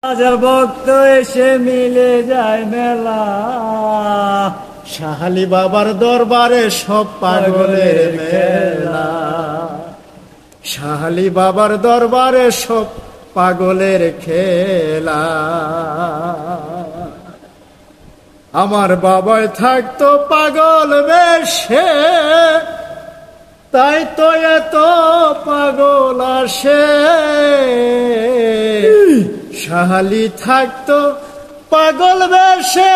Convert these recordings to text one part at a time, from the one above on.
হাজার ভক্ত এসে মিলে যায় মেলা। শাহালি বাবার দরবারে সব পাগলের মেলা। শাহালি বাবার দরবারে সব পাগলের খেলা। আমার বাবাই থাকতো পাগল বেশে, তাই তো এত পাগল আসে। শাহালি থাকতো পাগল বেশে,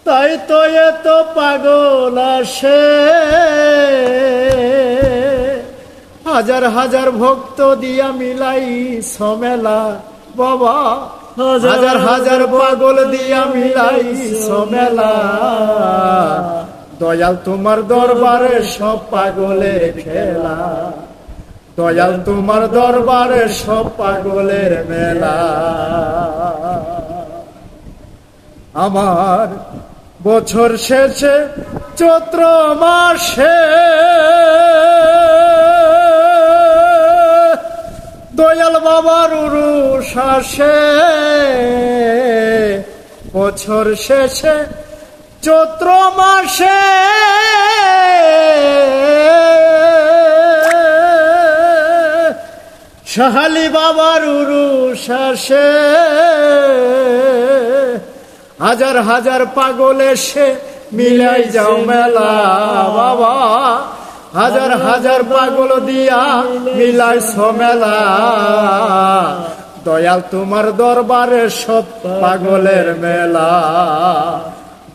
তাই তো এত পাগল আসে। হাজার হাজার ভক্ত দিয়া মিলাই সমেলা বাবা, হাজার হাজার পাগল দিয়া মিলাই সমেলা। দয়াল তোমার দরবারে সব পাগলের খেলা। দয়াল তোমার দরবারে সব পাগলের মেলা। আমার বছর শেষে চৈত্র মাসে দয়াল বাবার উরুস আসে। বছর শেষে চৈত্র মাসে শাহালি বাবার উরুস আসে। হাজার হাজার পাগল এসে মিলাই যাও মেলা বাবা। হাজার হাজার পাগল দিয়া মিলাই মেলা। দয়াল তোমার দরবারে সব পাগলের মেলা।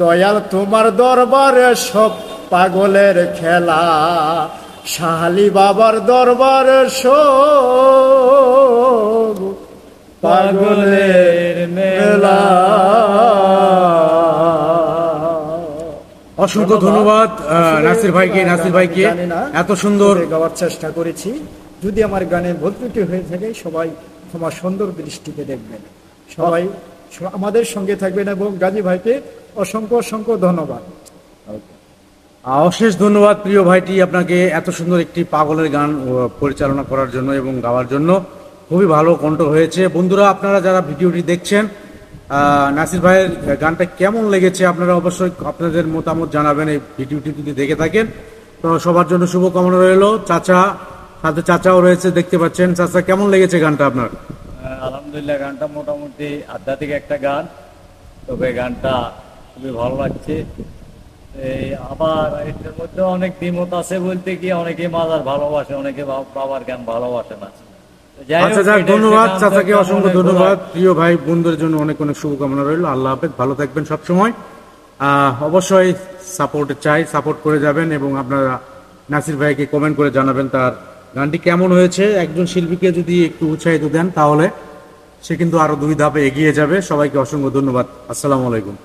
দয়াল তোমার দরবারে সব পাগলের খেলা। শাহালি বাবার দরবারে সব পাগলের মেলা। অসংখ্য ধন্যবাদ নাসির ভাইকে এত সুন্দর গাওয়ার চেষ্টা করেছি। যদি আমার গানে ভুল ত্রুটি হয়ে থাকে সবাই ক্ষমা সুন্দর দৃষ্টিতে দেখবেন। সবাই আমাদের সঙ্গে থাকবেন এবং গাজী ভাইকে অসংখ্য অসংখ্য ধন্যবাদ। অশেষ ধন্যবাদ প্রিয় ভাইটি আপনাকে এত সুন্দর একটি পাগলের গান পরিচালনা করার জন্য এবং গাওয়ার জন্য। খুবই ভালো কণ্ঠ হয়েছে। বন্ধুরা, আপনারা যারা ভিডিওটি দেখছেন, নাসির ভাইয়ের গানটা কেমন লেগেছে আপনারা অবশ্যই আপনাদের মতামত জানাবেন এই ভিডিওটি যদি দেখে থাকেন। তো সবার জন্য শুভকামনা রইল। সাথে চাচাও রয়েছে, দেখতে পাচ্ছেন। চাচা, কেমন লেগেছে গানটা আপনার? আলহামদুলিল্লাহ, গানটা মোটামুটি আধ্যাত্মিক একটা গান, তবে গানটা খুবই ভালো লাগছে। আবার এটার মধ্যে অনেক দ্বিমত আছে বলতে কি, অনেকে মাজার ভালোবাসে, অনেকে বাবার গান ভালোবাসে না। আচ্ছা যাক, ধন্যবাদ চাচাকে, অসংখ্য ধন্যবাদ। প্রিয় ভাই বোনদের জন্য অনেক অনেক শুভকামনা রইল। আল্লাহ হাফেজ, ভালো থাকবেন সবসময়। অবশ্যই সাপোর্ট করে যাবেন এবং আপনারা নাসির ভাইকে কমেন্ট করে জানাবেন তার গানটি কেমন হয়েছে। একজন শিল্পীকে যদি একটু উৎসাহিত দেন তাহলে সে কিন্তু আরো 2 ধাপে এগিয়ে যাবে। সবাইকে অসংখ্য ধন্যবাদ। আসসালামু আলাইকুম।